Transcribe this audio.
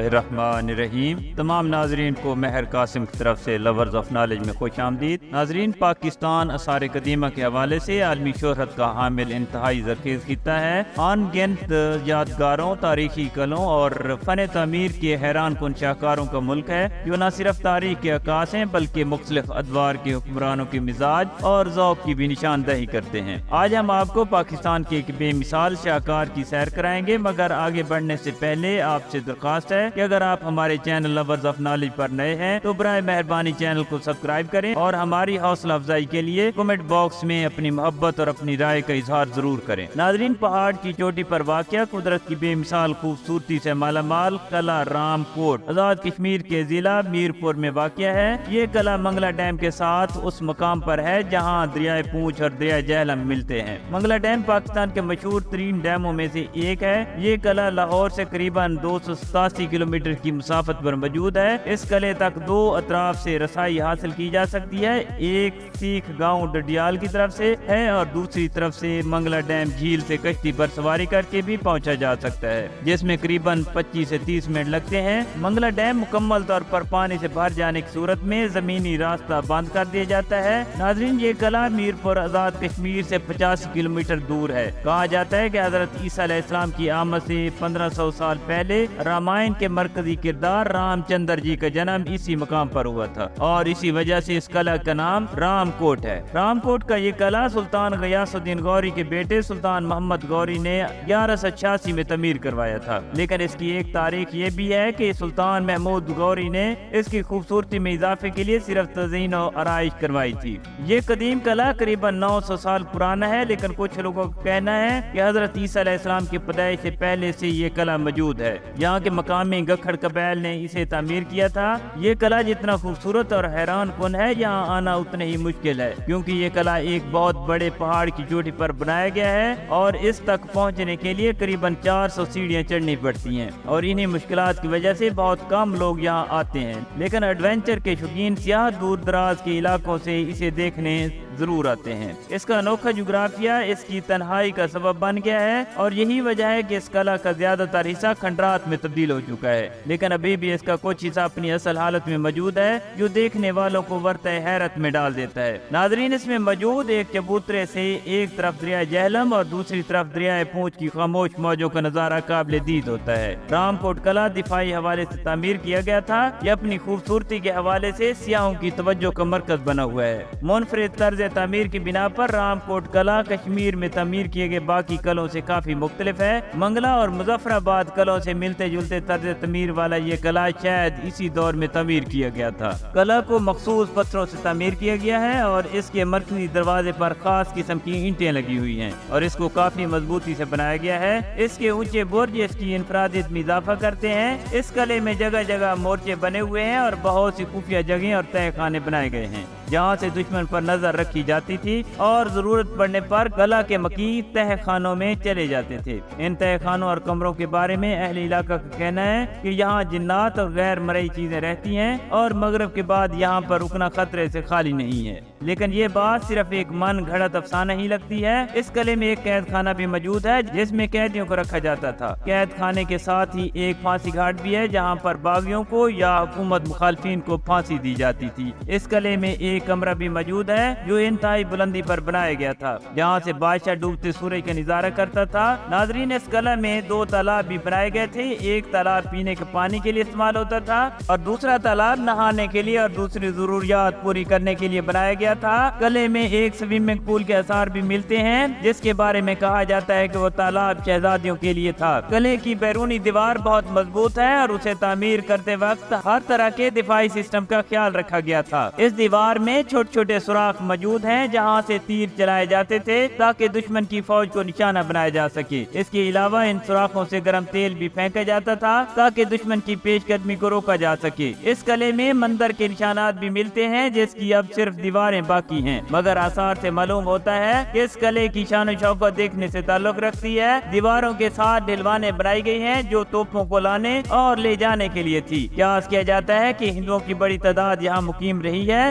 الرحمن الرحیم۔ تمام ناظرین کو مہر قاسم کی طرف سے لورز آف نالج میں خوش آمدید۔ ناظرین، پاکستان آثار قدیمہ کے حوالے سے عالمی شہرت کا حامل انتہائی زرخیز خطہ ہے۔ ان گنت یادگاروں، تاریخی قلعوں اور فن تعمیر کے حیران کن شاہکاروں کا ملک ہے، جو نہ صرف تاریخ کے عکاس ہیں بلکہ مختلف ادوار کے حکمرانوں کے مزاج اور ذوق کی بھی نشاندہی کرتے ہیں۔ آج ہم آپ کو پاکستان کے ایک بے مثال شاہکار کی سیر کرائیں گے، مگر آگے بڑھنے سے پہلے آپ سے درخواست ہے کہ اگر آپ ہمارے چینل لورز آف نالج پر نئے ہیں تو برائے مہربانی چینل کو سبسکرائب کریں اور ہماری حوصلہ افزائی کے لیے کمنٹ باکس میں اپنی محبت اور اپنی رائے کا اظہار ضرور کریں۔ ناظرین، پہاڑ کی چوٹی پر واقع قدرت کی بے مثال خوبصورتی سے مالا مال قلعہ رام کوٹ آزاد کشمیر کے ضلع میرپور میں واقع ہے۔ یہ قلعہ منگلا ڈیم کے ساتھ اس مقام پر ہے جہاں دریائے پونچھ اور دریائے جہلم ملتے ہیں۔ منگلا ڈیم پاکستان کے مشہور ترین ڈیموں میں سے ایک ہے۔ یہ قلعہ لاہور سے قریباً 287 کلومیٹر کی مسافت پر موجود ہے۔ اس قلعے تک دو اطراف سے رسائی حاصل کی جا سکتی ہے، ایک سیکھ گاؤں ڈڈیال کی طرف سے ہے اور دوسری طرف سے منگلا ڈیم جھیل سے کشتی پر سواری کر کے بھی پہنچا جا سکتا ہے، جس میں قریباً 25 سے 30 منٹ لگتے ہیں۔ منگلا ڈیم مکمل طور پر پانی سے بھر جانے کی صورت میں زمینی راستہ بند کر دیا جاتا ہے۔ ناظرین، یہ قلعہ میرپور آزاد کشمیر سے 85 کلومیٹر دور ہے۔ کہا جاتا ہے کہ حضرت عیسیٰ علیہ السلام کی آمد سے 1500 سال پہلے رامائن کے مرکزی کردار رام چندر جی کا جنم اسی مقام پر ہوا تھا اور اسی وجہ سے اس قلعہ کا نام رام کوٹ ہے۔ رام کوٹ کا یہ قلعہ سلطان غیاث الدین غوری کے بیٹے سلطان محمد غوری نے 1186 میں تعمیر کروایا تھا، لیکن اس کی ایک تاریخ یہ بھی ہے کہ سلطان محمود غوری نے اس کی خوبصورتی میں اضافے کے لیے صرف تزئین و آرائش کروائی تھی۔ یہ قدیم قلعہ قریباً 900 سال پرانا ہے، لیکن کچھ لوگوں کا کہنا ہے کہ حضرت عیسیٰ علیہ السلام کی پیدائش سے پہلے سے یہ قلعہ موجود ہے۔ یہاں کے مقامی گکھڑ قبائل نے اسے تعمیر کیا تھا۔ یہ قلعہ جتنا خوبصورت اور حیران کن ہے، یہاں آنا اتنا ہی مشکل ہے، کیونکہ یہ قلعہ ایک بہت بڑے پہاڑ کی چوٹی پر بنایا گیا ہے اور اس تک پہنچنے کے لیے قریباً 400 سیڑھیاں چڑھنی پڑتی ہیں، اور انہی مشکلات کی وجہ سے بہت کم لوگ یہاں آتے ہیں، لیکن ایڈونچر کے شوقین سیاح دور دراز کے علاقوں سے اسے دیکھنے ضرور آتے ہیں۔ اس کا انوکھا جغرافیہ اس کی تنہائی کا سبب بن گیا ہے اور یہی وجہ ہے کہ اس قلعہ کا زیادہ تر حصہ کھنڈرات میں تبدیل ہو چکا ہے، لیکن ابھی بھی اس کا کچھ حصہ اپنی اصل حالت میں موجود ہے، جو دیکھنے والوں کو ورطہ حیرت میں ڈال دیتا ہے۔ ناظرین، اس میں موجود ایک چبوترے سے ایک طرف دریائے جہلم اور دوسری طرف دریائے پونچھ کی خاموش موجوں کا نظارہ قابل دید ہوتا ہے۔ رام کوٹ قلعہ دفاعی حوالے سے تعمیر کیا گیا تھا۔ یہ اپنی خوبصورتی کے حوالے سے سیاحوں کی توجہ کا مرکز بنا ہوا ہے۔ منفرد طرز تعمیر کی بنا پر رام کوٹ قلعہ کشمیر میں تعمیر کیے گئے باقی قلعوں سے کافی مختلف ہے۔ منگلا اور مظفر آباد قلعوں سے ملتے جلتے طرز تعمیر والا یہ قلعہ شاید اسی دور میں تعمیر کیا گیا تھا۔ قلعہ کو مخصوص پتھروں سے تعمیر کیا گیا ہے اور اس کے مرکزی دروازے پر خاص قسم کی اینٹیں لگی ہوئی ہیں اور اس کو کافی مضبوطی سے بنایا گیا ہے۔ اس کے اونچے برج اس کی انفرادیت میں اضافہ کرتے ہیں۔ اس قلعے میں جگہ جگہ مورچے بنے ہوئے ہیں اور بہت سی خفیہ جگہیں اور تہہ خانے بنائے گئے ہیں، جہاں سے دشمن پر نظر رکھی جاتی تھی اور ضرورت پڑنے پر قلعہ کے مکین تہہ خانوں میں چلے جاتے تھے۔ ان تہہ خانوں اور کمروں کے بارے میں اہل علاقہ کا کہنا ہے کہ یہاں جنات اور غیر مرئی چیزیں رہتی ہیں اور مغرب کے بعد یہاں پر رکنا خطرے سے خالی نہیں ہے، لیکن یہ بات صرف ایک من گھڑت افسانہ ہی لگتی ہے۔ اس قلعے میں ایک قید خانہ بھی موجود ہے جس میں قیدیوں کو رکھا جاتا تھا۔ قید خانے کے ساتھ ہی ایک پھانسی گھاٹ بھی ہے جہاں پر باغیوں کو یا حکومت مخالفین کو پھانسی دی جاتی تھی۔ اس قلعے میں ایک کمرہ بھی موجود ہے جو انتہائی بلندی پر بنایا گیا تھا، جہاں سے بادشاہ ڈوبتے سورج کا نظارہ کرتا تھا۔ ناظرین، اس قلعے میں 2 تالاب بھی بنائے گئے تھے۔ ایک تالاب پینے کے پانی کے لیے استعمال ہوتا تھا اور دوسرا تالاب نہانے کے لیے اور دوسری ضروریات پوری کرنے کے لیے بنایا گیا تھا۔ قلعے میں ایک سوئمنگ پول کے آثار بھی ملتے ہیں جس کے بارے میں کہا جاتا ہے کہ وہ تالاب شہزادیوں کے لیے تھا۔ قلعے کی بیرونی دیوار بہت مضبوط ہے اور اسے تعمیر کرتے وقت ہر طرح کے دفاعی سسٹم کا خیال رکھا گیا تھا۔ اس دیوار میں چھوٹے چھوٹے سوراخ موجود ہیں جہاں سے تیر چلائے جاتے تھے تاکہ دشمن کی فوج کو نشانہ بنایا جا سکے۔ اس کے علاوہ ان سوراخوں سے گرم تیل بھی پھینکا جاتا تھا تاکہ دشمن کی پیش قدمی کو روکا جا سکے۔ اس قلعے میں مندر کے نشانات بھی ملتے ہیں جس کی اب صرف دیواریں باقی ہیں، مگر آثار سے معلوم ہوتا ہے کہ اس قلعے کی شان و شوکت دیکھنے سے تعلق رکھتی ہے۔ دیواروں کے ساتھ ڈھلوانیں بنائی گئی ہیں جو توپوں کو لانے اور لے جانے کے لیے تھی۔ قیاس کیا جاتا ہے کہ ہندوؤں کی بڑی تعداد یہاں مقیم رہی ہے۔